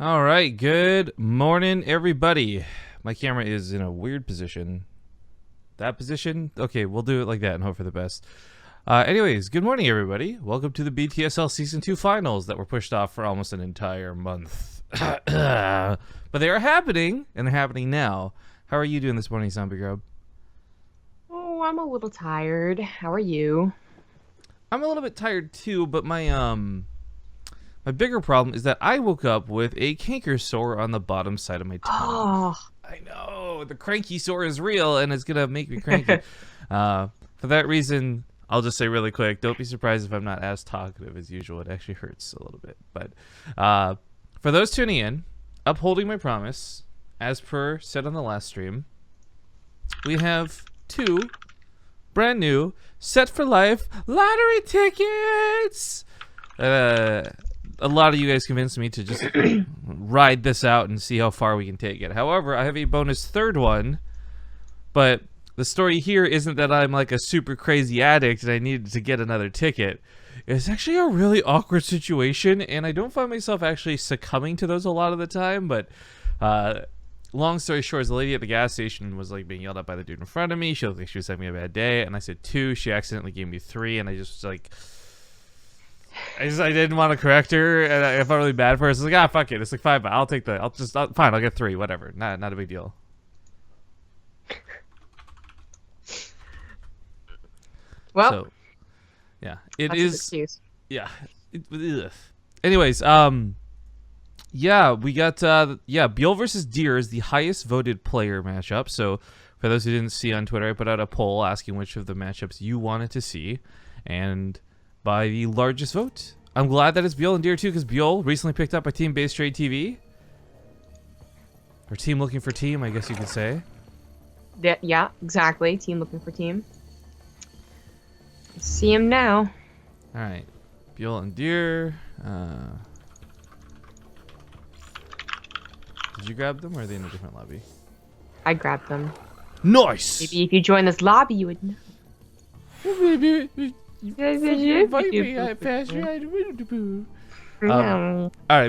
All right, good morning, everybody. My camera is in a weird position. That position? Okay, we'll do it like that and hope for the best. Anyways, good morning, everybody. Welcome to the BTSL Season 2 finals that were pushed off for almost an entire month. But they are happening, and they're happening now. How are you doing this morning, Zombie Grub? Oh, I'm a little tired. How are you? I'm a little bit tired too, but my bigger problem is that I woke up with a canker sore on the bottom side of my tongue. Oh, I know, the cranky sore is real, and it's gonna make me cranky. For that reason, I'll just say really quick, don't be surprised if I'm not as talkative as usual. It actually hurts a little bit. But for those tuning in, upholding my promise, as per said on the last stream, we have two brand new set for life lottery tickets. A lot of you guys convinced me to just ride this out and see how far we can take it. However, I have a bonus third one, but the story here isn't that I'm like a super crazy addict and I needed to get another ticket. It's actually a really awkward situation, and I don't find myself actually succumbing to those a lot of the time, but long story short is the lady at the gas station was like being yelled at by the dude in front of me. She looked like she was having a bad day, and I said 2. She accidentally gave me 3, and I just was like... I didn't want to correct her, and I felt really bad for her. So I was like, fuck it. It's like $5. I'll take the. Fine. I'll get 3. Whatever. Not a big deal. well, so, yeah, it that's is. an excuse. Yeah. Anyways, yeah, we got ByuL versus Deer is the highest voted player matchup. So for those who didn't see on Twitter, I put out a poll asking which of the matchups you wanted to see, and by the largest vote, I'm glad that it's ByuL and Deer too, because ByuL recently picked up by Team BaseTradeTV. Or team looking for team, I guess you could say. Yeah, exactly. Team looking for team. Let's see him now. Alright. ByuL and Deer. Did you grab them, or are they in a different lobby? I grabbed them. Nice! Maybe if you join this lobby, you would know. Alright,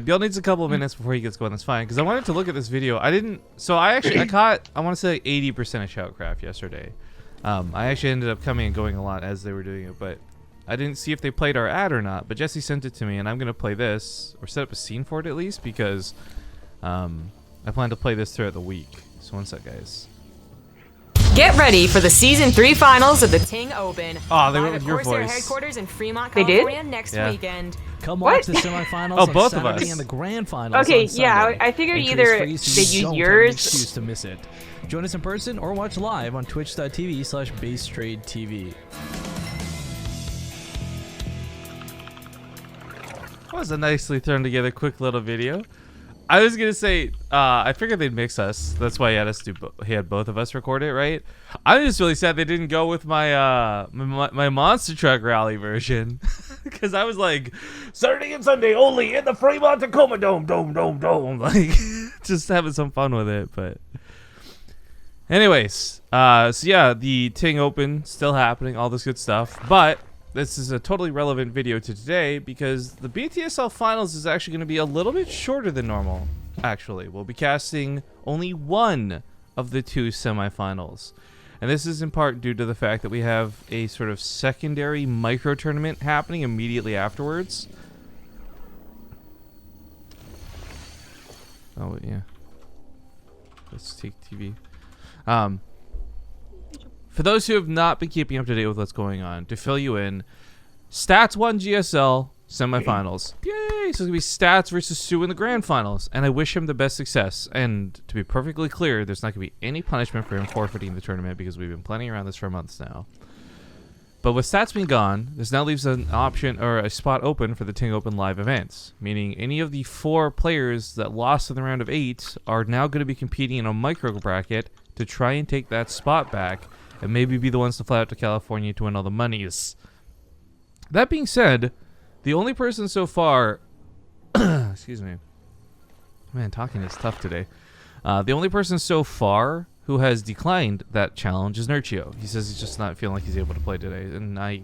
ByuL needs a couple of minutes before he gets going. That's fine, because I wanted to look at this video. I caught, I want to say 80% of Shoutcraft yesterday. I actually ended up coming and going a lot as they were doing it, but I didn't see if they played our ad or not. But Jesse sent it to me, and I'm going to play this, or set up a scene for it at least, because I plan to play this throughout the week. So one sec, guys. Get ready for the Season 3 finals of the Ting Open. Oh, they Live went with at your Corsair voice. headquarters in Fremont, They did? California next Yeah. weekend. Come What? watch the semifinals Oh, on both of Saturday us. and the grand finals Okay, on Sunday. yeah, I figured Entry either is free, so they you use don't have an yours. excuse to miss it. Join us in person or watch live on twitch.tv/BaseTradeTV. That was a nicely thrown together quick little video. I was gonna say, I figured they'd mix us. That's why he had us he had both of us record it, right? I'm just really sad they didn't go with my my monster truck rally version, because I was like, Saturday and Sunday only in the Fremont Tacoma Dome, like just having some fun with it. But anyways, so yeah, the Ting Open still happening, all this good stuff, but this is a totally relevant video to today because the BTSL finals is actually going to be a little bit shorter than normal. Actually, we'll be casting only one of the 2 semifinals. And this is in part due to the fact that we have a sort of secondary micro tournament happening immediately afterwards. Oh, yeah. Let's take TV. For those who have not been keeping up to date with what's going on, to fill you in, Stats won GSL semifinals. Yay! So it's going to be Stats versus Sue in the grand finals, and I wish him the best success. And to be perfectly clear, there's not going to be any punishment for him forfeiting the tournament because we've been planning around this for months now. But with Stats being gone, this now leaves an option or a spot open for the Ting Open live events, meaning any of the 4 players that lost in the round of 8 are now going to be competing in a micro bracket to try and take that spot back and maybe be the ones to fly out to California to win all the monies. That being said, the only person so far... excuse me. Man, talking is tough today. The only person so far who has declined that challenge is Nurchio. He says he's just not feeling like he's able to play today, and I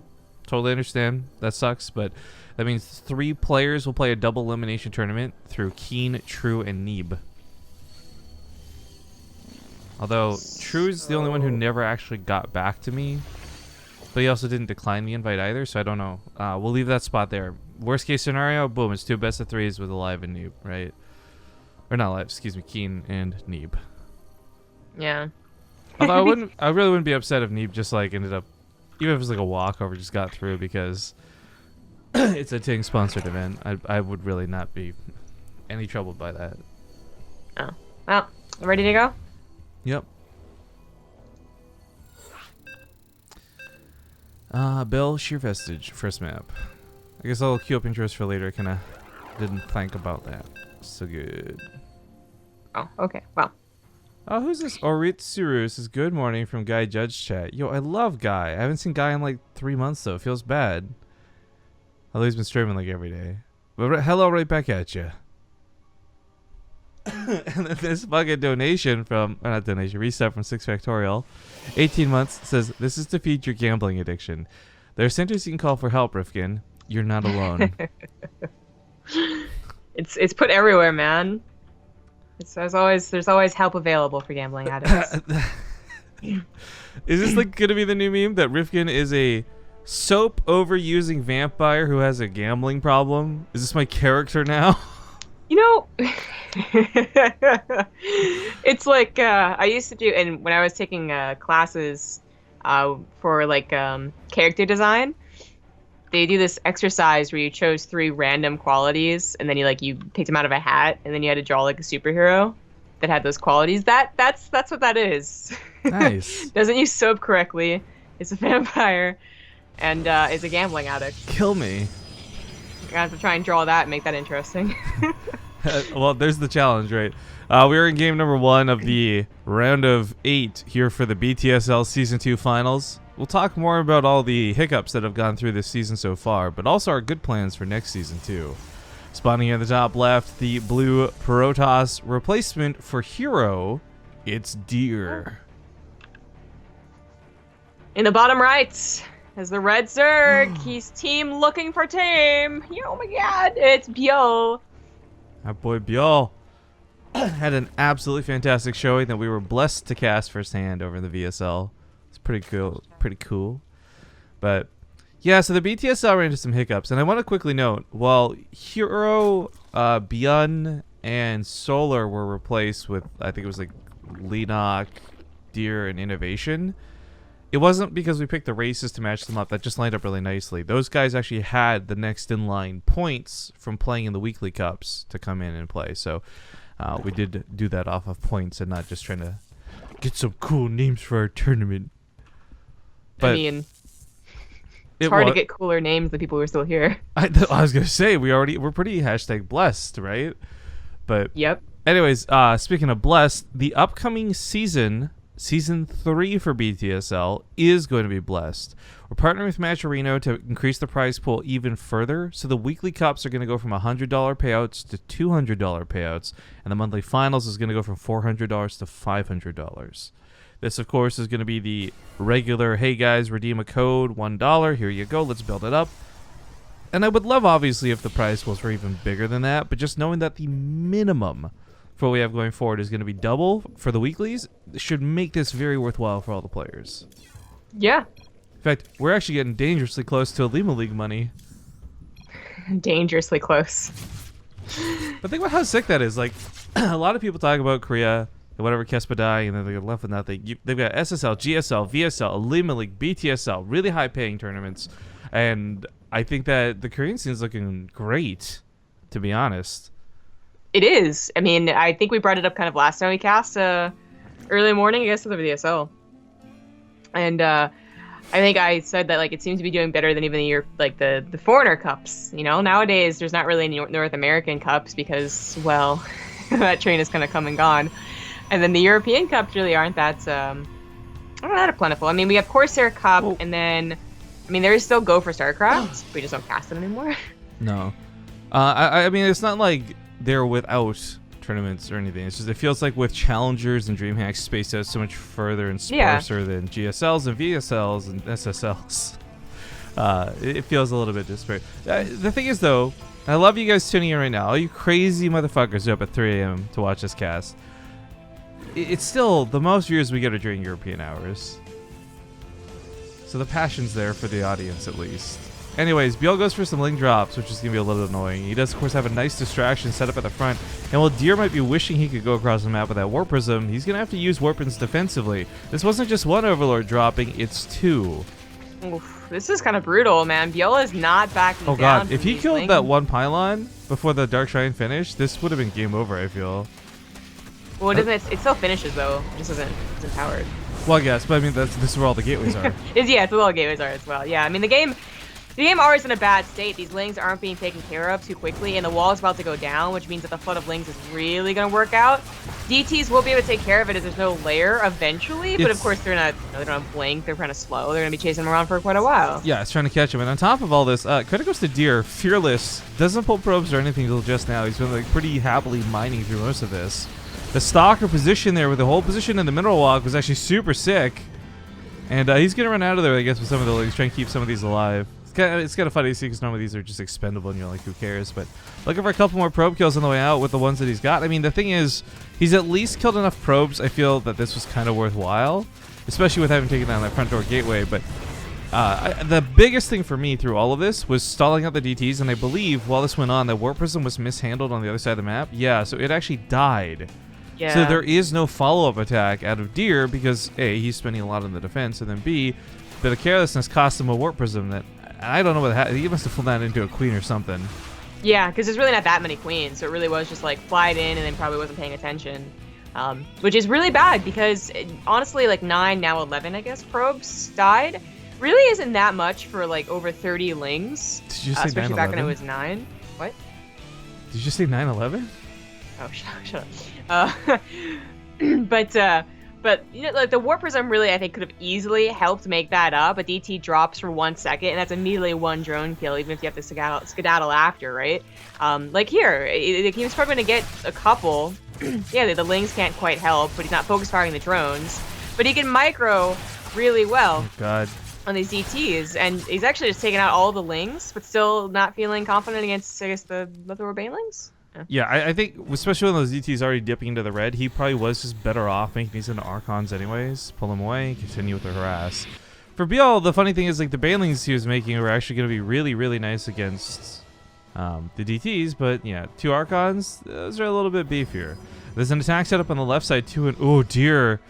Totally understand. That sucks, but that means 3 players will play a double elimination tournament through Keen, True, and Neeb. Although True's the only one who never actually got back to me, but he also didn't decline the invite either, so I don't know. We'll leave that spot there. Worst case scenario, boom, it's 2 best of 3s with Alive and Neeb, right? Or not Alive, excuse me, Keen and Neeb. Yeah. Although I really wouldn't be upset if Neeb just like ended up, even if it was like a walkover, just got through, because it's a Ting sponsored event. I would really not be any troubled by that. Oh. Well, ready to go? Yep. Bill, Sheer Vestige, first map. I guess I'll queue up intros for later. Kinda didn't think about that. So good. Oh, okay. Well. Oh, who's this? Oritsuru says, good morning from Guy Judge chat. Yo, I love Guy. I haven't seen Guy in like 3 months though. It feels bad. Although he's been streaming like every day. But hello right back at you. And then this fucking donation from, or not donation, reset from 6 Factorial. 18 months says, this is to feed your gambling addiction. There are centers you can call for help, Rifkin. You're not alone. It's put everywhere, man. There's always help available for gambling addicts. Is this like gonna be the new meme that Rifkin is a soap overusing vampire who has a gambling problem? Is this my character now? You know, it's like I used to do, and when I was taking classes for like character design, they do this exercise where you chose 3 random qualities, and then you picked them out of a hat, and then you had to draw like a superhero that had those qualities. That's what that is. Nice. Doesn't use soap correctly. It's a vampire, and is a gambling addict. Kill me. I have to try and draw that and make that interesting. Well, there's the challenge, right? We're in game number 1 of the round of 8 here for the BTSL Season 2 finals. We'll talk more about all the hiccups that have gone through this season so far, but also our good plans for next season too. Spawning in the top left, the blue Protoss replacement for Hero, it's Deer. In the bottom right is the red Zerg. He's team looking for team. Oh my god, it's ByuL. Our boy ByuL had an absolutely fantastic showing that we were blessed to cast firsthand over in the VSL. It's pretty cool. But yeah, so the BTSL ran into some hiccups, and I want to quickly note, while Hero, Byun, and Solar were replaced with, I think it was like Leenock, Deer, and Innovation, it wasn't because we picked the races to match them up. That just lined up really nicely. Those guys actually had the next in line points from playing in the weekly cups to come in and play. So we did do that off of points and not just trying to get some cool names for our tournament. But I mean, it's hard to get cooler names than people who are still here. I was gonna say we're pretty #blessed, right? But yep. Anyways, speaking of blessed, the upcoming season 3 for BTSL is going to be blessed. We're partnering with Matcherino to increase the prize pool even further. So the weekly cups are going to go from $100 payouts to $200 payouts, and the monthly finals is going to go from $400 to $500. This, of course, is going to be the regular, hey guys, redeem a code, $1, here you go, let's build it up. And I would love, obviously, if the prize pools were even bigger than that, but just knowing that the minimum for what we have going forward is going to be double for the weeklies should make this very worthwhile for all the players. Yeah. In fact, we're actually getting dangerously close to Lima League money. Dangerously close. But think about how sick that is. Like, a lot of people talk about Korea and whatever Kespadai, and then they get left with nothing. They've got SSL, GSL, VSL, Lima League, BTSL, really high-paying tournaments. And I think that the Korean scene is looking great, to be honest. It is. I mean, I think we brought it up kind of last time we cast early morning, I guess, with the VSL. And I think I said that like it seems to be doing better than even the foreigner cups. You know, nowadays there's not really any North American cups because, well, that train is kind of come and gone. And then the European cups really aren't that plentiful. I mean, we have Corsair Cup, and then I mean there is still Go for StarCraft. We just don't cast it anymore. No, I mean it's not like they're without tournaments or anything. It's just it feels like with challengers and DreamHack spaced out so much further and sparser than GSLs and VSLs and SSLs. It feels a little bit disparate. The thing is, though, I love you guys tuning in right now. All you crazy motherfuckers who are up at 3 a.m. to watch this cast. It's still the most viewers we get are during European hours. So the passion's there for the audience, at least. Anyways, ByuL goes for some Ling drops, which is going to be a little annoying. He does, of course, have a nice distraction set up at the front. And while Deer might be wishing he could go across the map with that Warp Prism, he's going to have to use Warp Prisms defensively. This wasn't just one Overlord dropping, it's two. Oof, this is kind of brutal, man. ByuL is not backing down. Oh god, if from he these killed Ling. that one pylon before the Dark Shrine finished, this would have been game over, I feel. Well, it doesn't. It still finishes though. It just isn't powered. Well, I guess, but I mean, this is where all the gateways are. Yeah, it's where all the gateways are as well. Yeah, I mean the game already is in a bad state. These Lings aren't being taken care of too quickly, and the wall is about to go down, which means that the flood of Lings is really going to work out. DTs will be able to take care of it as there's no lair eventually, but of course they're not. They don't have blink. They're kind of slow. They're going to be chasing them around for quite a while. Yeah, it's trying to catch him. And on top of all this, credit goes to Deer, fearless, doesn't pull probes or anything until just now. He's been like pretty happily mining through most of this. The stalker position there with the whole position in the mineral walk was actually super sick. And he's going to run out of there, I guess, with some of the Lings, trying to keep some of these alive. It's kind of funny to see because normally these are just expendable and you're like, who cares? But looking for a couple more probe kills on the way out with the ones that he's got. I mean, the thing is, he's at least killed enough probes. I feel that this was kind of worthwhile, especially with having taken down that front door gateway. But the biggest thing for me through all of this was stalling out the DTs. And I believe while this went on, the Warp Prism was mishandled on the other side of the map. Yeah, so it actually died. Yeah. So there is no follow-up attack out of Deer because A, he's spending a lot on the defense, and then B, the carelessness cost him a Warp Prism that I don't know what happened. He must have pulled that into a queen or something. Yeah, because there's really not that many queens, so it really was just like flied in and then probably wasn't paying attention, which is really bad because honestly, like 9 now 11, I guess, probes died. Really isn't that much for like over 30 Lings. Did you say 9/11? Especially back when it was 9. What? Did you say 9/11? Oh, shut up. But you know, like the Warp Prism really, I think, could have easily helped make that up. A DT drops for 1 second, and that's immediately one drone kill, even if you have to skedaddle after, right? Like here, he was probably going to get a couple. Yeah, the Lings can't quite help, but he's not focus firing the drones. But he can micro really well. Oh, God. On these DTs, and he's actually just taking out all the Lings, but still not feeling confident against, I guess, the leftover Banelings. Yeah, I think, especially when those DTs already dipping into the red, he probably was just better off making these into Archons anyways. Pull them away, continue with the harass. For ByuL, the funny thing is, like, the Banelings he was making were actually going to be really, really nice against the DTs, but yeah, 2 Archons, those are a little bit beefier. There's an attack set up on the left side too, and oh dear.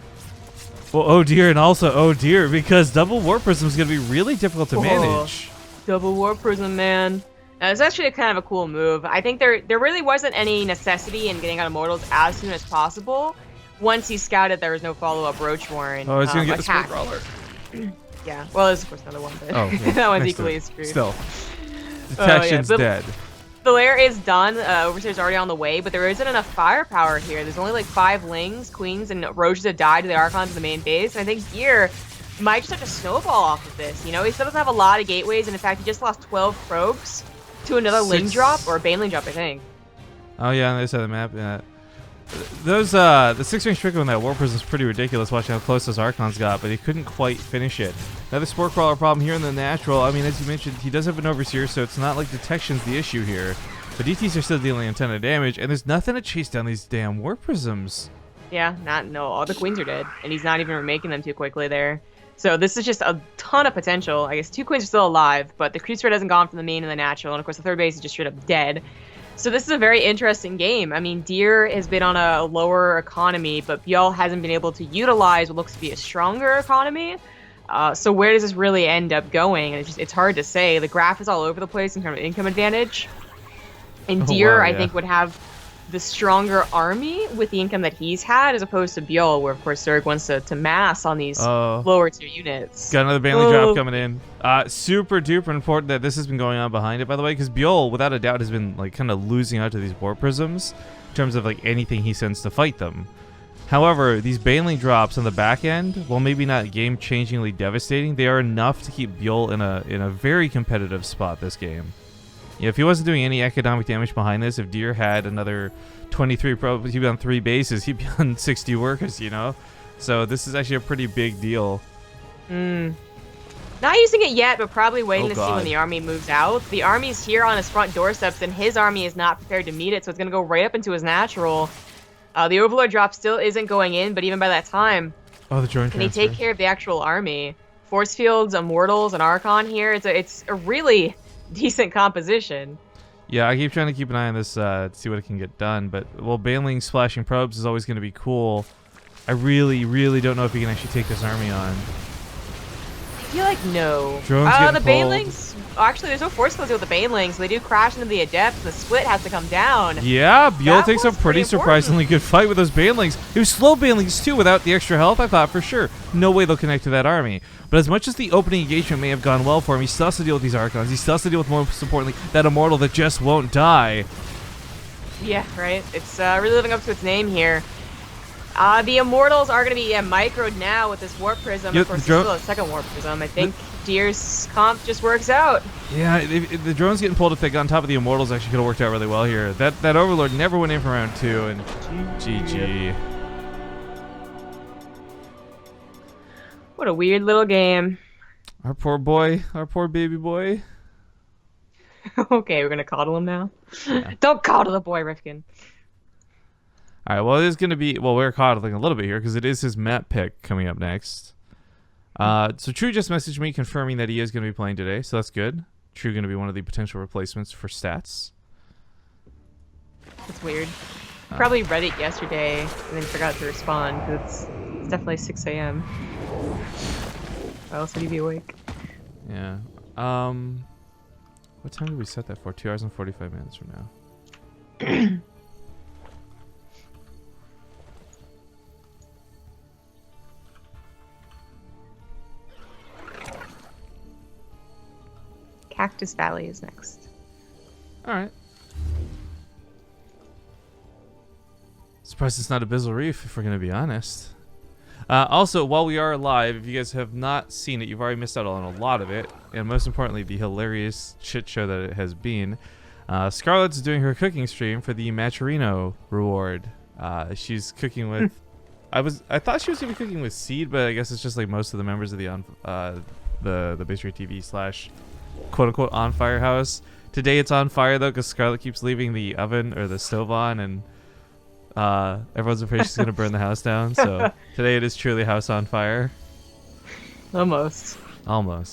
Well, oh dear, and also oh dear, because double Warp Prism is going to be really difficult to manage. Double Warp Prism, man. It's actually a kind of a cool move. I think there really wasn't any necessity in getting out Immortals as soon as possible. Once he scouted, there was no follow-up Roach Warren. Oh, he's going to get attack. the Spore Crawler. Yeah, well, there's of course another one, but oh, yeah. that one's Next equally to as screwed. Still. Detection's dead. The lair is done. Overseer's already on the way, but there isn't enough firepower here. There's only like 5 Lings, Queens, and Roaches that died to the Archons in the main base. And I think Gear might just have to snowball off of this. You know, he still doesn't have a lot of gateways, and in fact, he just lost 12 probes to another Ling drop, or a Baneling drop, I think. Oh yeah, on the other side of the map. Yeah. Those the 6-range trigger on that Warp Prism is pretty ridiculous. Watching how close those Archons got, but he couldn't quite finish it. Another Spore Crawler problem here in the natural. I mean, as you mentioned, he does have an Overseer, so it's not like detection's the issue here. But DTs are still dealing a ton of damage, and there's nothing to chase down these damn Warp Prisms. Yeah, all the Queens are dead, and he's not even remaking them too quickly there. So this is just a ton of potential. I guess 2 Queens are still alive, but the creep spread hasn't gone from the main and the natural, and of course the third base is just straight up dead. So this is a very interesting game. I mean, Deer has been on a lower economy, but ByuL hasn't been able to utilize what looks to be a stronger economy. So where does this really end up going? And it's hard to say. The graph is all over the place in terms of income advantage. And Deer, I think, would have the stronger army with the income that he's had, as opposed to ByuL, where of course Zerg wants to mass on these lower tier units. Got another Baneling drop coming in. Super duper important that this has been going on behind it, by the way, because ByuL, without a doubt, has been like kind of losing out to these Warp Prisms in terms of like anything he sends to fight them. However, these Baneling drops on the back end, while maybe not game-changingly devastating, they are enough to keep ByuL in a very competitive spot this game. Yeah, if he wasn't doing any economic damage behind this, if Deer had another 23 probes, he'd be on 3 bases, he'd be on 60 workers, you know? So this is actually a pretty big deal. Not using it yet, but probably waiting Oh, to see when God. the army moves out. The army's here on his front doorsteps, and his army is not prepared to meet it, so it's going to go right up into his natural. The Overlord drop still isn't going in, but even by that time, Oh, the drone can he transfer. take care of the actual army? Force fields, Immortals, and Archon here. It's a really decent composition. Yeah, I keep trying to keep an eye on this to see what it can get done. But, well, Baneling splashing probes is always going to be cool. I really, really don't know if he can actually take this army on. I feel like no. Drones The getting pulled. Banelings. Actually, there's no force fields with the Banelings. They do crash into the Adepts. And the split has to come down. Yeah, ByuL That takes a was pretty pretty surprisingly good fight with those Banelings. It was slow Banelings too without the extra health, I thought for sure. No way they'll connect to that army. But as much as the opening engagement may have gone well for him, he still has to deal with these Archons. He still has to deal with, most importantly, that Immortal that just won't die. Yeah, right. It's really living up to its name here. The Immortals are going to be microed now with this Warp Prism. Yeah, Of course, the drone- still a second Warp Prism. I think Deer's comp just works out. Yeah, if the drones getting pulled if they got on top of the Immortals actually could have worked out really well here. That Overlord never went in for round 2, and GG. What a weird little game. Our poor boy, our poor baby boy. Okay, we're going to coddle him now. Don't coddle the boy, Rifkin. All right, well, it is going to be... Well, we're coddling a little bit here because it is his map pick coming up next. So True just messaged me confirming that he is going to be playing today, so that's good. True going to be one of the potential replacements for stats. That's weird. Probably read it yesterday and then forgot to respond because it's definitely 6 a.m. Why else would you be awake? Yeah. What time did we set that for? 2 hours and 45 minutes from now. Cactus Valley is next. All right. Surprised it's not Abyssal Reef, if we're going to be honest. Also, while we are live, if you guys have not seen it, you've already missed out on a lot of it. And most importantly, the hilarious shit show that it has been. Scarlett's doing her cooking stream for the Maturino reward. She's cooking with... I thought she was going to be cooking with Seed, but I guess it's just like most of the members of the BaseTradeTV / quote-unquote on fire house. Today it's on fire though because Scarlett keeps leaving the oven or the stove on, and everyone's afraid she's gonna burn the house down. So today it is truly house on fire. Almost,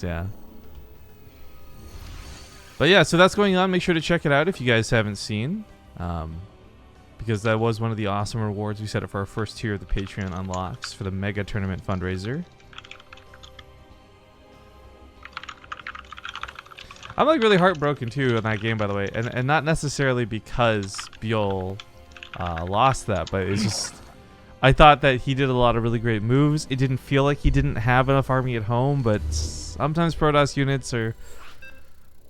yeah. But yeah, so that's going on. Make sure to check it out if you guys haven't seen, because that was one of the awesome rewards we set up for our first tier of the Patreon unlocks for the mega tournament fundraiser. I'm like really heartbroken too in that game, by the way, and not necessarily because ByuL lost that, but it's just I thought that he did a lot of really great moves. It didn't feel like he didn't have enough army at home, but sometimes Protoss units are,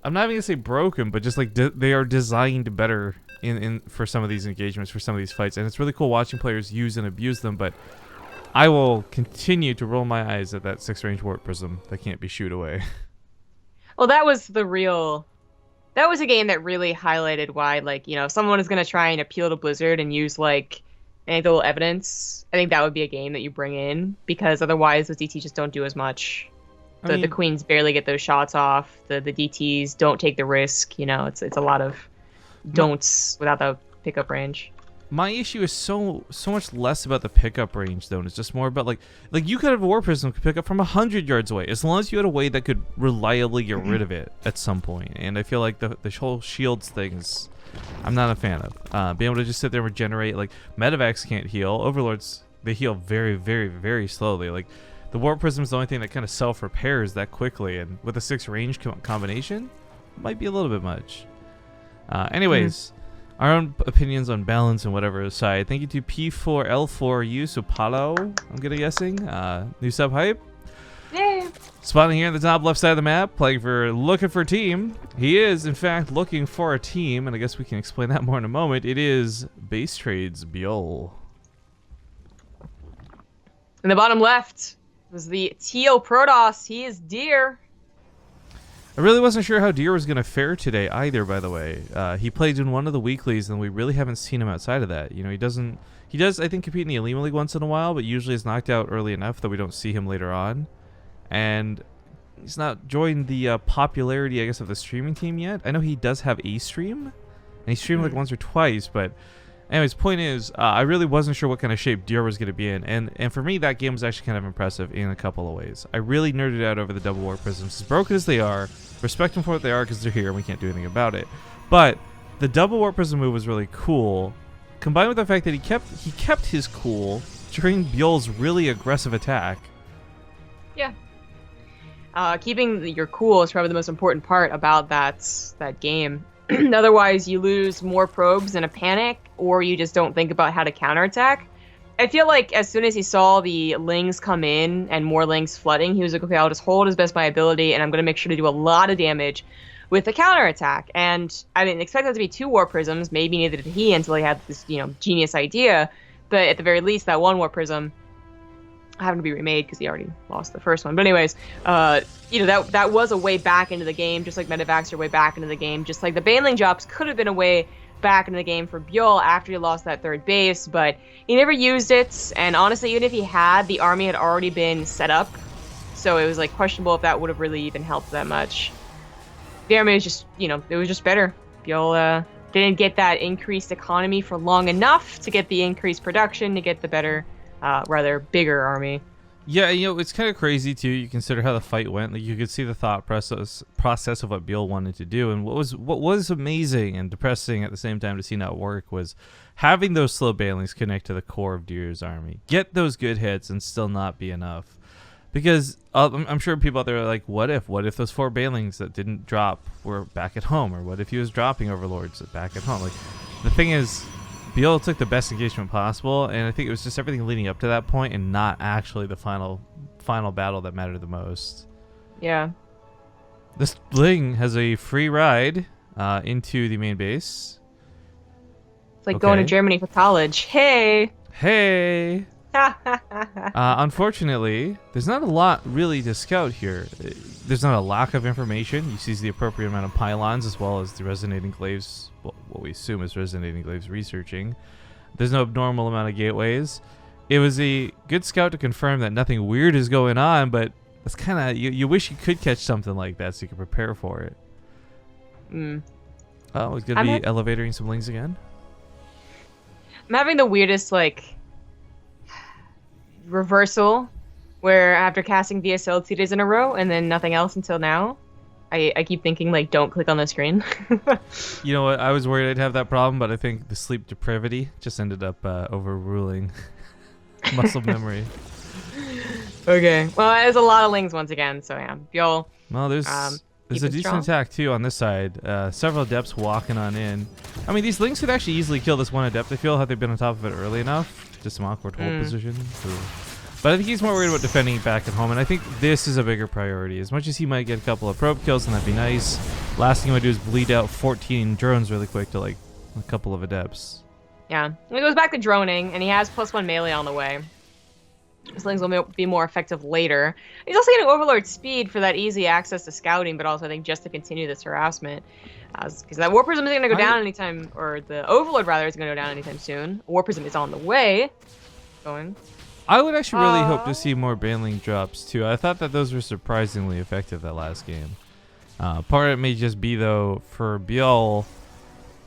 I'm not even gonna say broken, but just like they are designed better in for some of these engagements, for some of these fights, and it's really cool watching players use and abuse them. But I will continue to roll my eyes at that 6-range Warp Prism that can't be shooed away. Well, that was a game that really highlighted why, like, you know, if someone is going to try and appeal to Blizzard and use, like, anecdotal evidence, I think that would be a game that you bring in, because otherwise the DT just don't do as much. The Queens barely get those shots off. The DTs don't take the risk. You know, it's a lot of don'ts without the pickup range. My issue is so much less about the pickup range, though, and it's just more about like you could have a War Prism could pick up from 100 yards away, as long as you had a way that could reliably get rid of it at some point. And I feel like the whole shields things, I'm not a fan of. Being able to just sit there and regenerate, like Medivacs can't heal, Overlords they heal very, very, very slowly. Like the War Prism is the only thing that kind of self repairs that quickly, and with a 6 range combination, might be a little bit much. Anyways. Our own opinions on balance and whatever aside. Thank you to P4L4U, so Paulo, I'm guessing. New sub hype. Yay! Spawning here in the top left side of the map, looking for a team. He is, in fact, looking for a team, and I guess we can explain that more in a moment. It is Base Trade's ByuL. In the bottom left was the Teal Protoss. He is Deer. I really wasn't sure how Deer was going to fare today either, by the way. He played in one of the weeklies, and we really haven't seen him outside of that. You know, he does, I think, compete in the Elima League once in a while, but usually is knocked out early enough that we don't see him later on. And joined the popularity, I guess, of the streaming team yet. I know he does have a stream, and he streamed like once or twice. But anyways, point is, I really wasn't sure what kind of shape Gear was going to be in, and for me, that game was actually kind of impressive in a couple of ways. I really nerded out over the double warp prisms, as broken as they are. Respect them for what they are because they're here and we can't do anything about it. But the double warp prism move was really cool, combined with the fact that he kept his cool during ByuL's really aggressive attack. Yeah. Keeping your cool is probably the most important part about that game. Otherwise, you lose more probes in a panic, or you just don't think about how to counterattack. I feel like as soon as he saw the Lings come in and more Lings flooding, he was like, okay, I'll just hold as best my ability, and I'm going to make sure to do a lot of damage with the counterattack. And I didn't expect that to be 2 Warp Prisms. Maybe neither did he until he had this, genius idea. But at the very least, that 1 Warp Prism having to be remade because he already lost the first one. But anyways, that was a way back into the game, just like Medivacs are way back into the game. Just like the Baneling drops could have been a way back into the game for ByuL after he lost that 3rd base, but he never used it. And honestly, even if he had, the army had already been set up, so it was like questionable if that would have really even helped that much. The army was just, it was just better. ByuL didn't get that increased economy for long enough to get the increased production to get the better, rather bigger army. Yeah, it's kind of crazy too. You consider how the fight went. Like you could see the thought process of what ByuL wanted to do, and what was amazing and depressing at the same time to see not work was having those slow banelings connect to the core of Gear's army, get those good hits, and still not be enough. Because I'm sure people out there are like, what if those 4 banelings that didn't drop were back at home, or what if he was dropping overlords back at home? Like the thing is, ByuL took the best engagement possible, and I think it was just everything leading up to that point and not actually the final battle that mattered the most. Yeah. This Ling has a free ride into the main base. It's like going to Germany for college. Hey! Unfortunately, there's not a lot really to scout here. There's not a lack of information. You see the appropriate amount of pylons as well as the resonating glaives, what we assume is resonating glaives researching. There's no abnormal amount of gateways. It was a good scout to confirm that nothing weird is going on, but that's kind of, you wish you could catch something like that so you could prepare for it. Oh, it's going to be elevating some Lings again. I'm having the weirdest, reversal where after casting VSL 2 days in a row and then nothing else until now, I keep thinking don't click on the screen. You know what, I was worried I'd have that problem, but I think the sleep depravity just ended up overruling muscle memory. Okay, well, there's a lot of Lings once again, so yeah, ByuL. Well, there's a decent attack too on this side. Several adepts walking on in. I mean, these Lings could actually easily kill this one adept. I feel had they been on top of it early enough. Just some awkward hold position. But I think he's more worried about defending it back at home, and I think this is a bigger priority. As much as he might get a couple of probe kills, and that'd be nice, last thing he would do is bleed out 14 drones really quick to a couple of adepts. Yeah, it goes back to droning, and he has +1 melee on the way. His Lings will be more effective later. He's also getting Overlord speed for that easy access to scouting, but also I think just to continue this harassment. Because that War Prism isn't going to go down anytime, or the Overlord rather isn't going to go down anytime soon. War Prism is on the way. I would actually really hope to see more Baneling drops too. I thought that those were surprisingly effective that last game. Part of it may just be though for ByuL,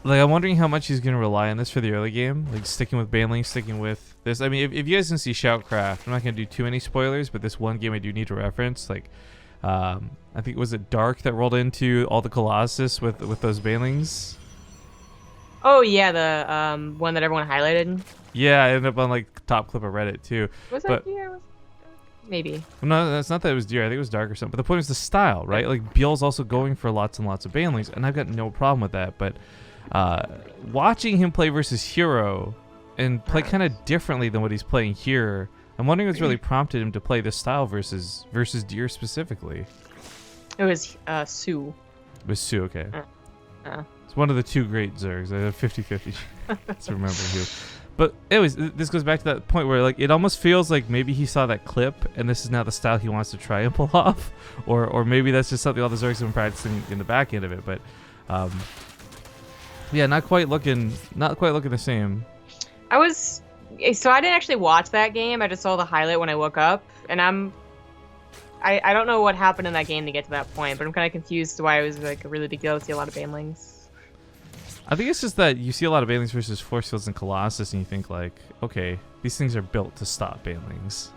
I'm wondering how much he's going to rely on this for the early game, sticking with Baneling, sticking with this. I mean, if you guys didn't see Shoutcraft, I'm not going to do too many spoilers, but this one game I do need to reference. I think was it Dark that rolled into all the Colossus with those Banelings? Oh yeah, the one that everyone highlighted. Yeah, I ended up on top clip of Reddit too. Was that Gear? Maybe. No, that's not that it was Gear. I think it was Dark or something. But the point is the style, right? ByuL's also going for lots and lots of Banelings, and I've got no problem with that. But watching him play versus Hero and play kind of differently than what he's playing here, I'm wondering what's really prompted him to play this style versus Gear specifically. It was Sue. It was Sue, okay. It's one of the 2 great Zergs. I have 50-50 to remember who. But anyways, this goes back to that point where it almost feels like maybe he saw that clip and this is now the style he wants to try and pull off, or maybe that's just something all the Zergs have been practicing in the back end of it. But yeah, not quite looking the same. So I didn't actually watch that game. I just saw the highlight when I woke up, and I don't know what happened in that game to get to that point, but I'm kind of confused why it was like a really big deal to see a lot of banelings. I think it's just that you see a lot of banelings versus force fields and Colossus, and you think like, okay, these things are built to stop banelings.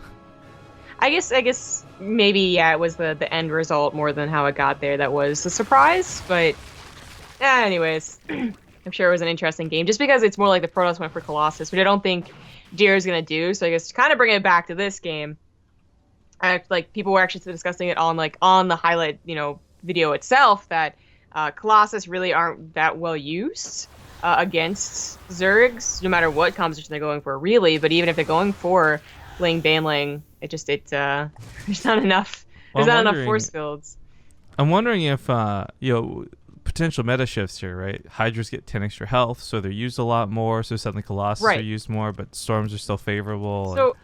I guess maybe, yeah, it was the end result more than how it got there that was a surprise, but yeah, anyways, I'm sure it was an interesting game, just because it's more like the Protoss went for Colossus, which I don't think Gear is going to do, so I guess to kind of bring it back to this game, like, people were actually discussing it on, like, on the highlight, video itself, that Colossus really aren't that well used against Zergs, no matter what composition they're going for, really, but even if they're going for Ling Banling, there's not enough. There's not enough force fields. I'm wondering if potential meta shifts here, right? Hydras get 10 extra health, so they're used a lot more. So suddenly Colossus are used more, but storms are still favorable. So,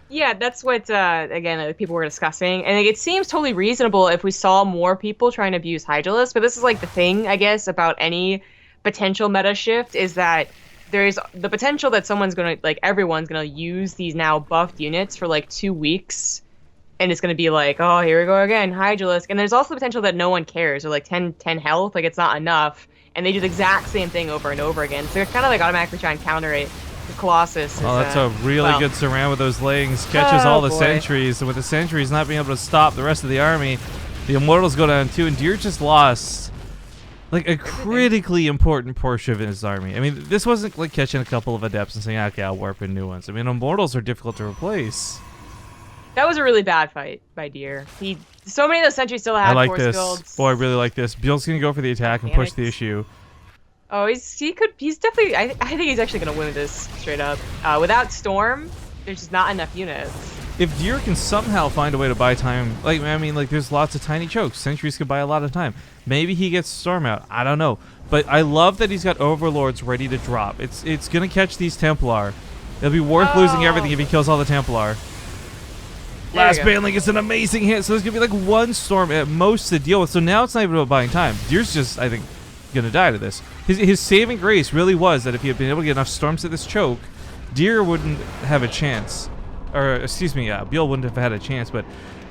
yeah, that's what again people were discussing, and like, it seems totally reasonable if we saw more people trying to abuse Hydralisk. But this is like the thing, I guess, about any potential meta shift is that there's the potential that everyone's gonna use these now buffed units for like 2 weeks, and it's gonna be like, oh, here we go again, Hydralisk. And there's also the potential that no one cares, or like 10 health, like it's not enough, and they do the exact same thing over and over again. So they're kind of like automatically trying to counter it. The Colossus. That's a really good surround with those Lings. Catches all the sentries, and with the sentries not being able to stop the rest of the army, the Immortals go down too, and Deer just lost like a critically important portion of his army. I mean, this wasn't like catching a couple of Adepts and saying, okay, I'll warp in new ones. I mean, Immortals are difficult to replace. That was a really bad fight by Deer. So many of those sentries still had I like force this. fields. Boy, I really like this. ByuL's gonna go for the attack and push the issue. Oh, he's definitely. I think he's actually gonna win this straight up. Without Storm, there's just not enough units. If Deer can somehow find a way to buy time, there's lots of tiny chokes. Sentries could buy a lot of time. Maybe he gets Storm out. I don't know. But I love that he's got Overlords ready to drop. It's gonna catch these Templar. It'll be worth losing everything if he kills all the Templar. Last Banling is an amazing hit, so there's gonna be like one Storm at most to deal with. So now it's not even about buying time. Deer's just, I think, gonna die to this. His saving grace really was that if he had been able to get enough storms at this choke, Deer wouldn't have a chance. Or, excuse me, ByuL wouldn't have had a chance, but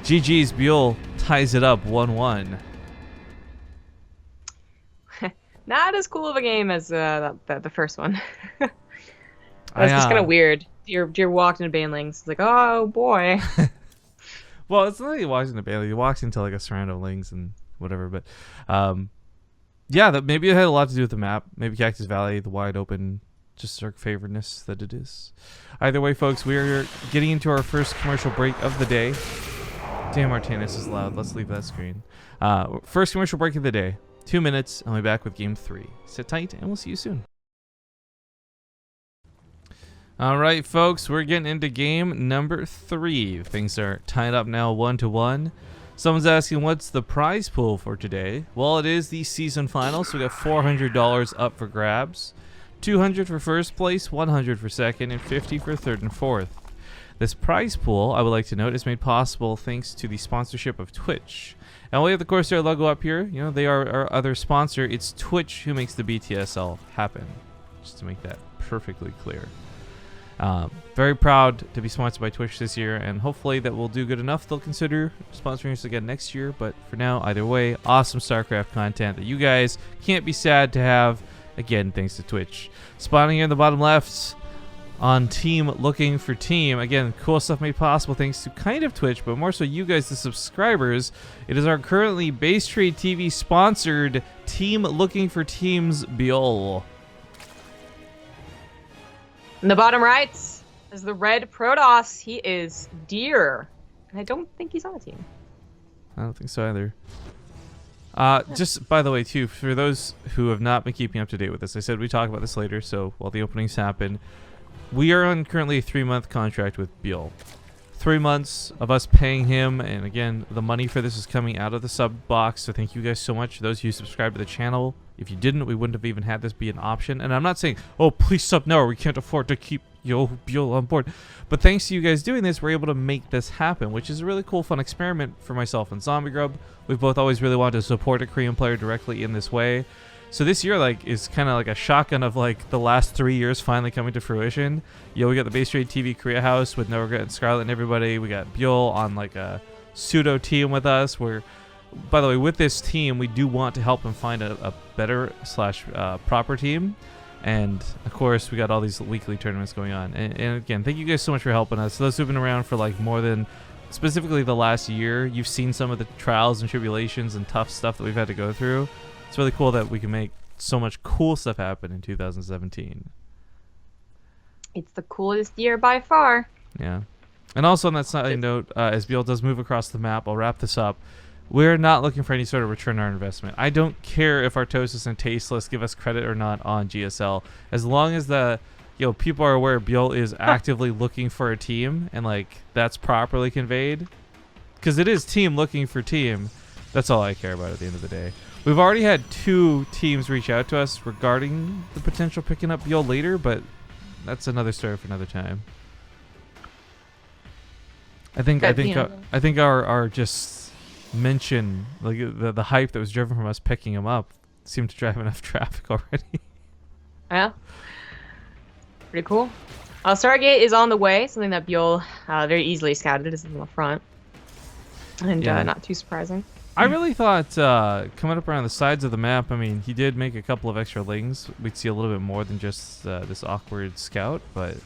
GG's, ByuL ties it up 1-1. Not as cool of a game as the first one. That's just kind of weird. Deer walked into Banelings. It's like, oh boy. Well, it's not like he walks into Banelings. He walks into like a surround of Lings and whatever, but yeah, that maybe it had a lot to do with the map. Maybe Cactus Valley, the wide open, just Zerg favoredness that it is. Either way, folks, we're getting into our first commercial break of the day. Damn, Artanis is loud. Let's leave that screen. First commercial break of the day. 2 minutes, and we'll be back with Game 3. Sit tight, and we'll see you soon. All right, folks, we're getting into game number 3. Things are tied up now 1-1. Someone's asking, what's the prize pool for today? Well, it is the season final, so we got $400 up for grabs. $200 for first place, $100 for second, and $50 for third and fourth. This prize pool, I would like to note, is made possible thanks to the sponsorship of Twitch. And we have the Corsair logo up here. You know, they are our other sponsor. It's Twitch who makes the BTSL happen, just to make that perfectly clear. Very proud to be sponsored by Twitch this year, and hopefully that will do good enough. They'll consider sponsoring us again next year, but for now, either way, awesome StarCraft content that you guys can't be sad to have. Again, thanks to Twitch. Spawning here in the bottom left on Team Looking for Team. Again, cool stuff made possible thanks to kind of Twitch, but more so you guys, the subscribers. It is our currently BaseTradeTV sponsored Team Looking for Team's ByuL. In the bottom right is the red Protoss. He is Deer. And I don't think he's on a team. I don't think so either. Just by the way, too, for those who have not been keeping up to date with this, I said we talk about this later, so while the openings happen, we are on currently a 3-month contract with ByuL. 3 months of us paying him, and again, the money for this is coming out of the sub box, so thank you guys so much. Those of you who subscribe to the channel, if you didn't, we wouldn't have even had this be an option. And I'm not saying, oh, please sub now, or we can't afford to keep ByuL on board. But thanks to you guys doing this, we're able to make this happen, which is a really cool, fun experiment for myself and Zombie Grub. We've both always really wanted to support a Korean player directly in this way. So this year, like, is kind of like a shotgun of, like, the last 3 years finally coming to fruition. We got the BaseTradeTV Korea House with No Regret and Scarlet and everybody. We got ByuL on, like, a pseudo team with us. By the way, with this team, we do want to help him find a better / proper team. And, of course, we got all these weekly tournaments going on. And again, thank you guys so much for helping us. Those who've been around for, like, more than, specifically the last year, you've seen some of the trials and tribulations and tough stuff that we've had to go through. It's really cool that we can make so much cool stuff happen in 2017. It's the coolest year by far. Yeah. And also on that side note, as ByuL does move across the map, I'll wrap this up. We're not looking for any sort of return on our investment. I don't care if Artosis and Tasteless give us credit or not on GSL. As long as people are aware ByuL is actively looking for a team and like that's properly conveyed. Because it is team looking for team. That's all I care about at the end of the day. We've already had 2 teams reach out to us regarding the potential picking up ByuL later, but that's another story for another time. I think our just mention, like the hype that was driven from us picking him up, seemed to drive enough traffic already. Yeah. Pretty cool. Stargate is on the way, something that ByuL very easily scouted. This is in the front. And not too surprising. I really thought coming up around the sides of the map, I mean, he did make a couple of extra lings. We'd see a little bit more than just this awkward scout, but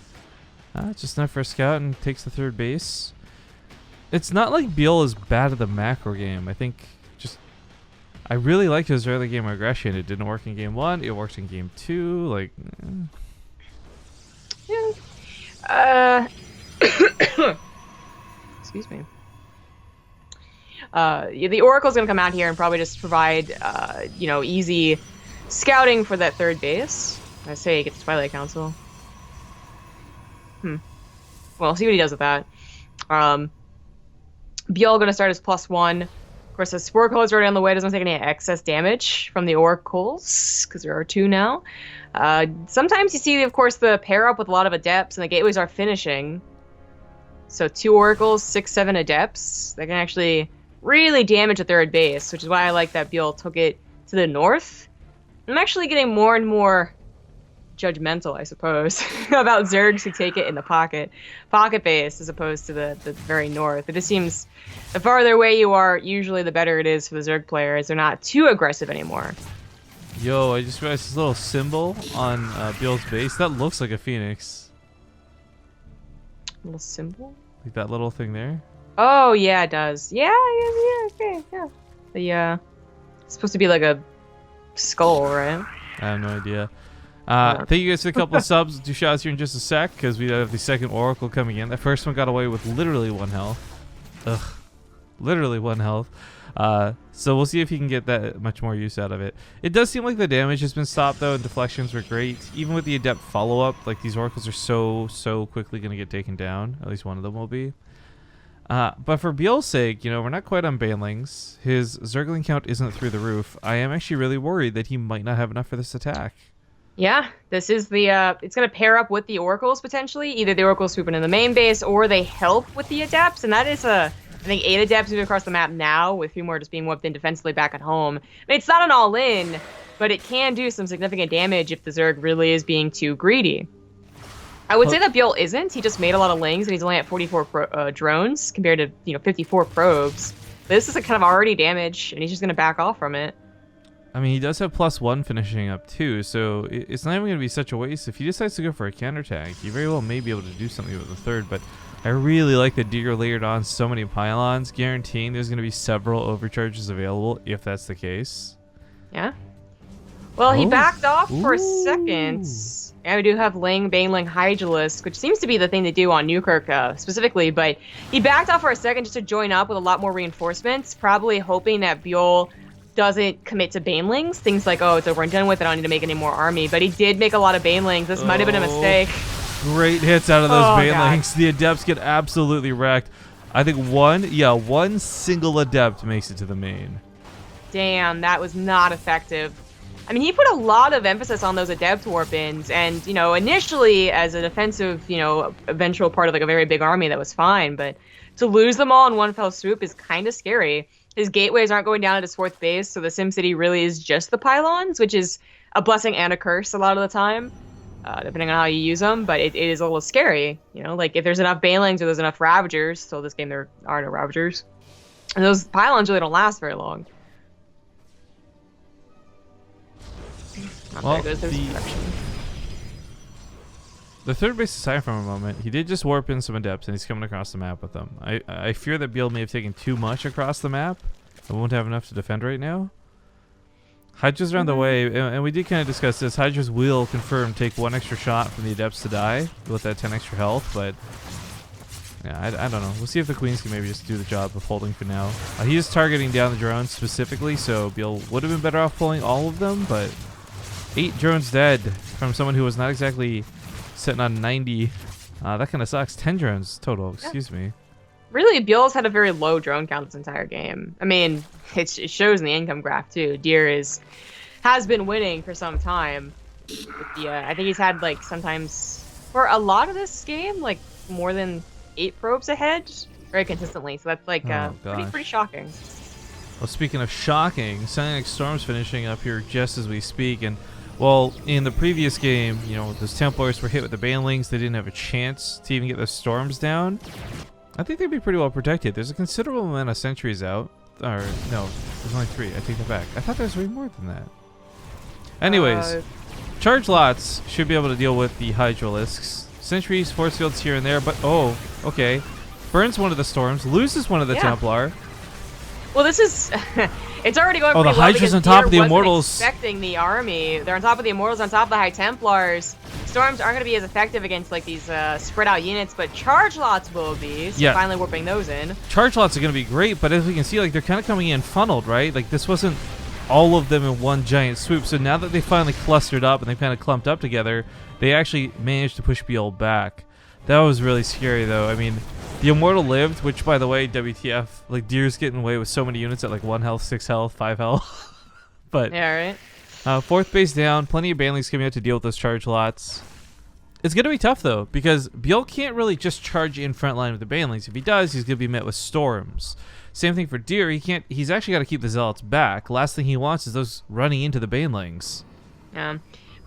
just enough for a scout and takes the 3rd base. It's not like ByuL is bad at the macro game. I think I really liked his early game aggression. It didn't work in game 1. It worked in game 2. Like, yeah. Excuse me. The Oracle's gonna come out here and probably just provide, easy scouting for that 3rd base. I say get the Twilight Council. Well, see what he does with that. ByuL gonna start as +1. Of course, the Spore Color's already on the way. Doesn't take any excess damage from the Oracles because there are 2 now. Sometimes you see, of course, the pair up with a lot of Adepts, and the gateways are finishing. So 2 Oracles, 6, 7 Adepts. They can actually really damage a 3rd base, which is why I like that ByuL took it to the north. I'm actually getting more and more judgmental, I suppose, about Zergs who take it in the pocket base as opposed to the very north. It just seems the farther away you are, usually the better it is for the Zerg players. They're not too aggressive anymore. Yo, I just realized this little symbol on ByuL's base. That looks like a phoenix. Little symbol? Like that little thing there? Oh, yeah, it does. Yeah, okay, yeah. It's supposed to be like a skull, right? I have no idea. Thank you guys for a couple of subs. 2 shots here in just a sec because we have the 2nd Oracle coming in. That first one got away with literally 1 health. Ugh. Literally 1 health. So we'll see if he can get that much more use out of it. It does seem like the damage has been stopped though, and deflections were great. Even with the Adept follow-up, like these Oracles are so quickly going to get taken down. At least one of them will be. But for ByuL's sake, we're not quite on banelings. His Zergling count isn't through the roof. I am actually really worried that he might not have enough for this attack. Yeah, this is the, it's going to pair up with the Oracles, potentially. Either the Oracles swooping in the main base, or they help with the Adepts, and that is I think 8 Adepts moving across the map now, with a few more just being whipped in defensively back at home. I mean, it's not an all-in, but it can do some significant damage if the Zerg really is being too greedy. I would say that ByuL isn't. He just made a lot of lings, and he's only at 44 drones, compared to, 54 probes. But this is a kind of already damage, and he's just going to back off from it. I mean, he does have +1 finishing up too, so it's not even going to be such a waste. If he decides to go for a counterattack, he very well may be able to do something with the 3rd, but I really like that Digger layered on so many pylons, guaranteeing there's going to be several overcharges available if that's the case. Yeah. Well, he backed off for a second. And we do have Baneling Hydralisk, which seems to be the thing to do on Newkirk specifically, but he backed off for a second just to join up with a lot more reinforcements, probably hoping that ByuL doesn't commit to Banelings. Things like, oh, it's over and done with, I don't need to make any more army. But he did make a lot of Banelings. This might have been a mistake. Great hits out of those Banelings. The Adepts get absolutely wrecked. I think one single Adept makes it to the main. Damn, that was not effective. I mean, he put a lot of emphasis on those Adept warp-ins, and, initially, as a defensive, eventual part of, like, a very big army, that was fine, but to lose them all in one fell swoop is kind of scary. His gateways aren't going down at his 4th base, so the SimCity really is just the pylons, which is a blessing and a curse a lot of the time, depending on how you use them, but it is a little scary, like, if there's enough Banelings or there's enough Ravagers, so this game there are no Ravagers, And those pylons really don't last very long. Well, there goes their destruction. the third base aside from a moment, he did just warp in some adepts, and he's coming across the map with them. I fear that ByuL may have taken too much across the map. I won't have enough to defend right now. Hydra's around the way, and we did kind of discuss this. Hydra's will confirm take 1 extra shot from the adepts to die with that 10 extra health, but yeah, I don't know. We'll see if the queens can maybe just do the job of holding for now. He is targeting down the drones specifically, so ByuL would have been better off pulling all of them, but 8 drones dead from someone who was not exactly sitting on 90. That kind of sucks. 10 drones total, excuse me. Really, ByuL's had a very low drone count this entire game. I mean, it shows in the income graph too. Deer has been winning for some time. With the, I think he's had like sometimes for a lot of this game like more than 8 probes ahead very consistently. So that's like pretty shocking. Well, speaking of shocking, Cyanic Storm's finishing up here just as we speak, and well, in the previous game, you know, those Templars were hit with the banelings. They didn't have a chance to even get those storms down. I think they'd be pretty well protected. There's a considerable amount of sentries out. Or, no, there's only 3. I take that back. I thought there was way more than that. Anyways, charge lots should be able to deal with the Hydralisks. Sentries, force fields here and there, but oh, okay. Burns one of the storms, loses one of the Templar. Well, this is... it's already going pretty well. Oh, the Hydra's on top of the Immortals. Expecting the army. They're on top of the Immortals, on top of the High Templars. Storms aren't going to be as effective against like these spread out units, but charge lots will be. So finally warping those in. Charge lots are going to be great, but as we can see, like they're kind of coming in funneled, right? Like this wasn't all of them in one giant swoop. So now that they finally clustered up and they kind of clumped up together, they actually managed to push ByuL back. That was really scary, though. I mean, the Immortal lived, which, by the way, WTF, like, Deer's getting away with so many units at, like, 1 health, 6 health, 5 health. But, yeah, right. 4th base down, plenty of banelings coming out to deal with those charge lots. It's going to be tough, though, because ByuL can't really just charge in front line with the banelings. If he does, he's going to be met with storms. Same thing for Deer. He's actually got to keep the Zealots back. Last thing he wants is those running into the banelings. Yeah.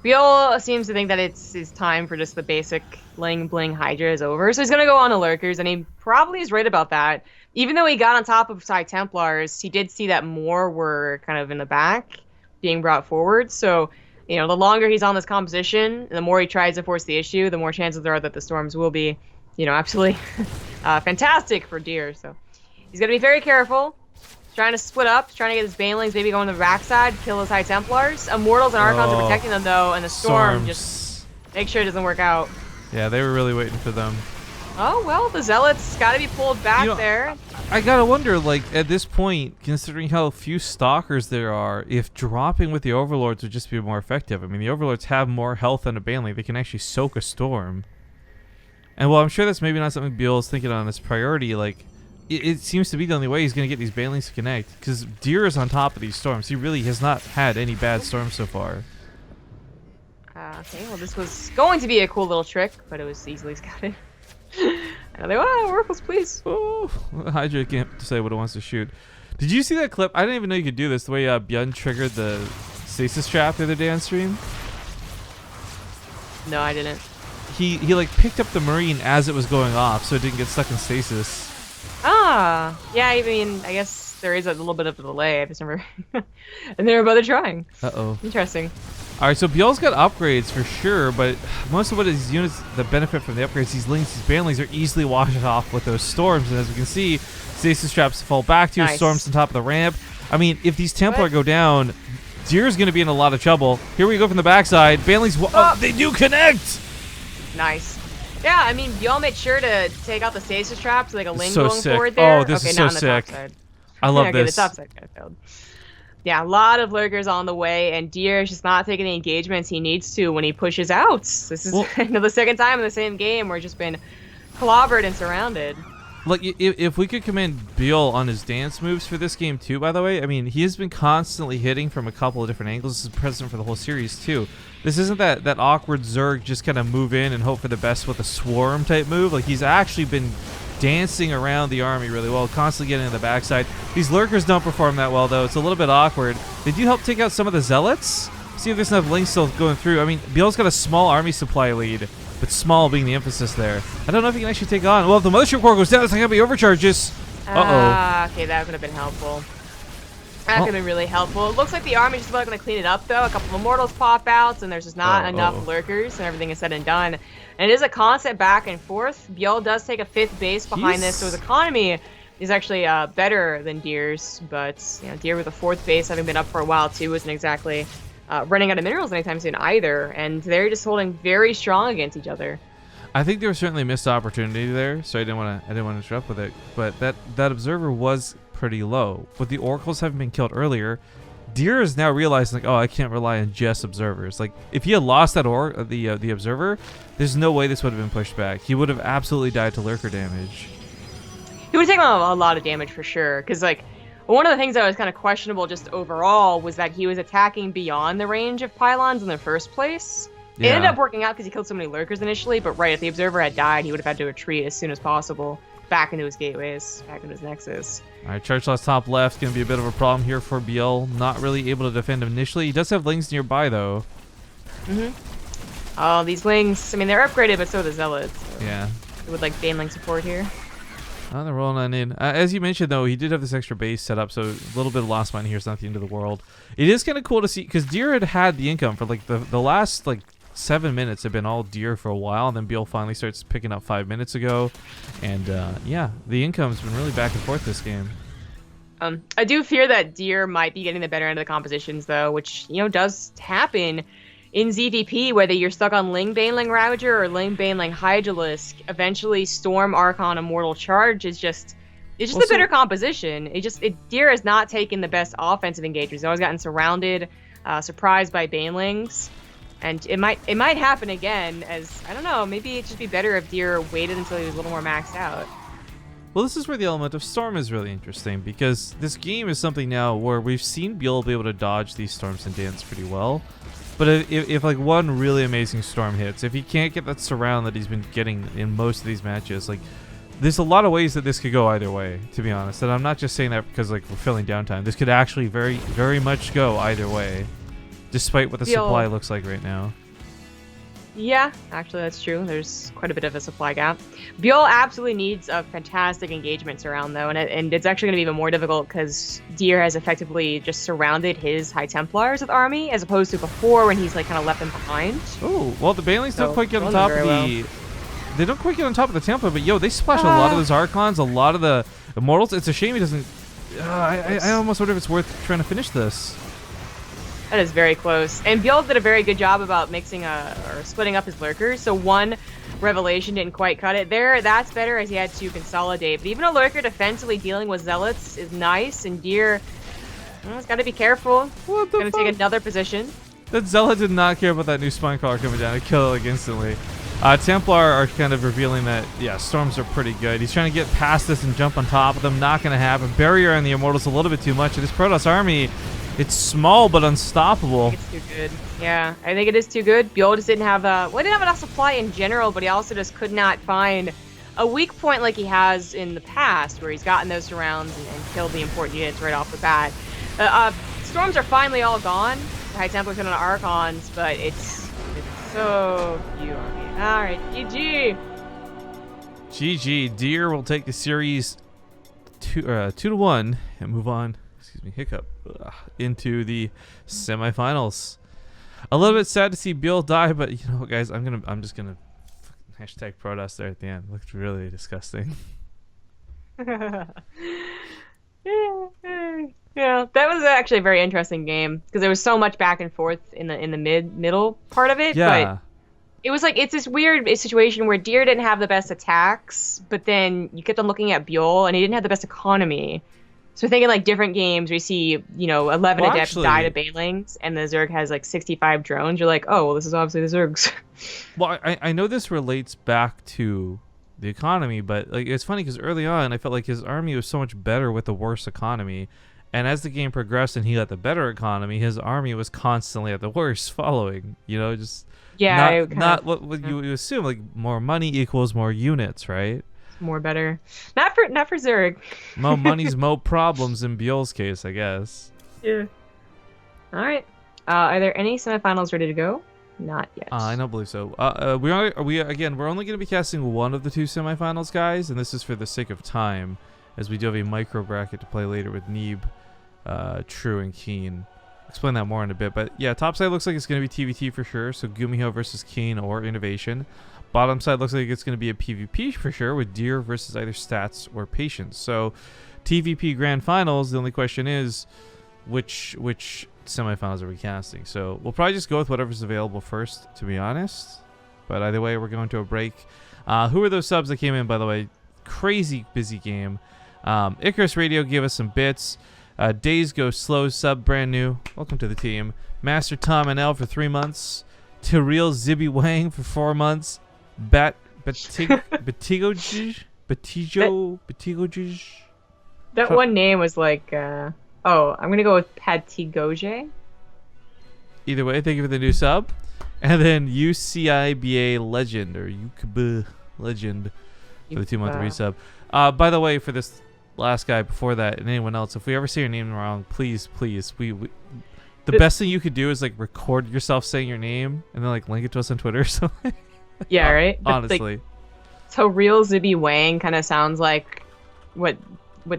ByuL seems to think that it's time for just the basic bling Hydra is over, so he's gonna go on the lurkers, and he probably is right about that. Even though he got on top of High Templars, he did see that more were kind of in the back, being brought forward. So, you know, the longer he's on this composition, the more he tries to force the issue, the more chances there are that the storms will be, you know, absolutely fantastic for Deer. So he's gonna be very careful. Trying to split up, trying to get his banelings maybe going to the backside, kill those High Templars. Immortals and Archons are protecting them though, and the storm just make sure it doesn't work out. Yeah, they were really waiting for them. Oh, well, the Zealots got to be pulled back there. I gotta wonder, like, at this point, considering how few Stalkers there are, if dropping with the Overlords would just be more effective. I mean, the Overlords have more health than a baneling. They can actually soak a storm. And while I'm sure that's maybe not something ByuL is thinking on as priority, like, it seems to be the only way he's going to get these banelings to connect, because Deer is on top of these storms. He really has not had any bad storms so far. Okay, well, this was going to be a cool little trick, but it was easily scouted. And they Oracles, please. Oh, Hydra can't say what it wants to shoot. Did you see that clip? I didn't even know you could do this, the way ByuL triggered the stasis trap the other day on stream. No, I didn't. He like picked up the Marine as it was going off, so it didn't get stuck in stasis. Ah, yeah, I mean, I guess there is a little bit of a delay. I just remember. And they were both trying. Uh-oh. Interesting. All right, so ByuL's got upgrades for sure, but most of what his units that benefit from the upgrades, these links, these banelings are easily washed off with those storms. And as we can see, stasis traps to fall back to, storms on top of the ramp. I mean, if these Templar go down, Deer's going to be in a lot of trouble. Here we go from the backside. Banelings, they do connect! Nice. Yeah, I mean, ByuL made sure to take out the stasis traps, like a link so going sick. forward there. Oh, this is so sick. I love this. The top side kind of failed. Yeah, a lot of lurkers on the way, and Deer is just not taking the engagements he needs to when he pushes out. This is the second time in the same game where he's just been clobbered and surrounded. Like, if we could commend ByuL on his dance moves for this game, too, by the way. I mean, he has been constantly hitting from a couple of different angles. This is present for the whole series, too. This isn't that awkward Zerg just kind of move in and hope for the best with a swarm type move. Like, he's actually been dancing around the army really well, constantly getting in the backside. These lurkers don't perform that well, though. It's a little bit awkward. They do help take out some of the Zealots. See if there's enough links still going through. I mean, ByuL's got a small army supply lead, but small being the emphasis there. I don't know if he can actually take on. Well, if the Mothership Core goes down, it's not going to be overcharges. Okay, that would have been helpful. That could have been really helpful. It looks like the army's just about going to clean it up, though. A couple of Immortals pop outs, and there's just not enough lurkers, and everything is said and done. And it is a constant back and forth. ByuL does take a 5th base behind this, so his economy is actually better than Deer's. But Deer with a 4th base, having been up for a while too, isn't exactly running out of minerals anytime soon either. And they're just holding very strong against each other. I think there was certainly a missed opportunity there, so I didn't want to interrupt with it. But that observer was pretty low. But the oracles having been killed earlier, Deer is now realizing like, oh, I can't rely on just observers. Like if he had lost that the observer, there's no way this would have been pushed back. He would have absolutely died to lurker damage. He would have taken a lot of damage for sure. Because like one of the things that was kind of questionable just overall was that he was attacking beyond the range of pylons in the first place. It ended up working out because he killed so many lurkers initially, but right, if the observer had died, he would have had to retreat as soon as possible back into his gateways, back into his nexus. All right, Charge Loss top left, going to be a bit of a problem here for ByuL. Not really able to defend him initially. He does have Lings nearby, though. Oh, these Lings, I mean, they're upgraded, but so are the Zealots. So Yeah. With like Baneling support here. Oh, they're rolling on in. As you mentioned, though, he did have this extra base set up, so a little bit of lost mine here is not the end of the world. It is kind of cool to see, because Deer had the income for like the last like 7 minutes have been all Deer for a while, and then ByuL finally starts picking up 5 minutes ago. And yeah, the income's been really back and forth this game. I do fear that Deer might be getting the better end of the compositions, though, which, does happen in ZvP, whether you're stuck on Ling Baneling Ravager or Ling Baneling Hydralisk. Eventually, Storm Archon Immortal Charge is just a better composition. Deer has not taken the best offensive engagements. He's always gotten surrounded, surprised by Banelings. And it might happen again, as, I don't know, maybe it'd just be better if Deer waited until he was a little more maxed out. Well, this is where the element of Storm is really interesting, because this game is something now where we've seen ByuL be able to dodge these Storms and dance pretty well. But if like one really amazing Storm hits, if he can't get that surround that he's been getting in most of these matches, like there's a lot of ways that this could go either way, to be honest. And I'm not just saying that because like we're filling downtime. This could actually very, very much go either way, despite what the supply looks like right now. Yeah, actually that's true. There's quite a bit of a supply gap. ByuL absolutely needs a fantastic engagement surround, though, and it's actually going to be even more difficult because Deer has effectively just surrounded his High Templars with army, as opposed to before when he's like kind of left them behind. Oh, well, the Banelings don't quite get on top of the... They don't quite get on top of the Templar, but they splash a lot of those Archons, a lot of the Immortals. It's a shame he doesn't... I almost wonder if it's worth trying to finish this. That is very close. And ByuL did a very good job about mixing or splitting up his lurkers. So one Revelation didn't quite cut it there. That's better, as he had to consolidate. But even a lurker defensively dealing with Zealots is nice. And Deer has got to be careful. What the Going to take another position. That Zealot did not care about that new Spine Crawler coming down to kill it like instantly. Templar are kind of revealing that, yeah, Storms are pretty good. He's trying to get past this and jump on top of them. Not going to happen. Barrier on the Immortals a little bit too much. And this Protoss army... It's small but unstoppable. I think it's too good. Yeah, I think it is too good. ByuL just didn't have didn't have enough supply in general, but he also just could not find a weak point like he has in the past, where he's gotten those surrounds and killed the important units right off the bat. Storms are finally all gone. The High Templars and Archons, but it's so few on me. All right, GG. GG. Deer will take the series 2-1 and move on. Excuse me, hiccup. Into the semifinals. A little bit sad to see ByuL die, but guys, I'm just gonna hashtag Protoss there at the end. Looked really disgusting. Yeah, that was actually a very interesting game because there was so much back and forth in the middle part of it. Yeah. But it was like it's this weird situation where Deer didn't have the best attacks, but then you kept on looking at ByuL and he didn't have the best economy. So thinking like different games where you see, 11 Adepts die to Banelings and the Zerg has like 65 drones, you're like, oh, well, this is obviously the Zergs. Well, I know this relates back to the economy, but like it's funny because early on I felt like his army was so much better with the worse economy. And as the game progressed and he got the better economy, his army was constantly at the worst following, not what you assume, like more money equals more units, right? More better. Not for Zerg. Mo money's mo problems in ByuL's case, I guess. Yeah. All right. Are there any semifinals ready to go? Not yet. I don't believe so. We're only going to be casting one of the two semifinals, guys, and this is for the sake of time. as we do have a micro bracket to play later with Neeb, True, and Keen. Explain that more in a bit, but yeah, top side looks like it's going to be TVT for sure, so Gumiho versus Keen or Innovation. Bottom side looks like it's going to be a PvP for sure, with Deer versus either Stats or Patience. So TVP Grand Finals, the only question is which semifinals are we casting? So we'll probably just go with whatever's available first, to be honest. But either way, we're going to a break. Who are those subs that came in, by the way? Crazy busy game. Icarus Radio gave us some bits. Days Go Slow sub, brand new. Welcome to the team. Master Tom and L for 3 months. Tyrell Zibby Wang for 4 months. Batigojij. That one name was like, I'm gonna go with Patigoje. Either way, thank you for the new sub. And then UCIBA Legend, or UCB Legend, for the 2-month resub. By the way, for this last guy before that and anyone else, if we ever say your name wrong, please, the best thing you could do is like record yourself saying your name and then like link it to us on Twitter or something. Yeah, right? Honestly. So real Zibby Wang kind of sounds like what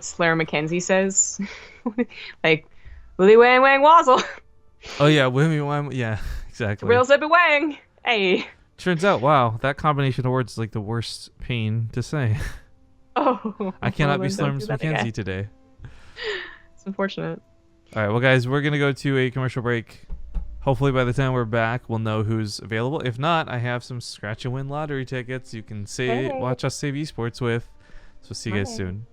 Slayer McKenzie says. Like, Willy Wang Wang Wazzle. Oh yeah, Willy Wang, yeah, exactly. Real Zibby Wang. Hey. Turns out, wow, that combination of words is like the worst pain to say. Oh. I cannot be Slurms McKenzie today. It's unfortunate. All right, well, guys, we're going to go to a commercial break. Hopefully by the time we're back, we'll know who's available. If not, I have some scratch and win lottery tickets you can watch us save esports with. So see you guys soon.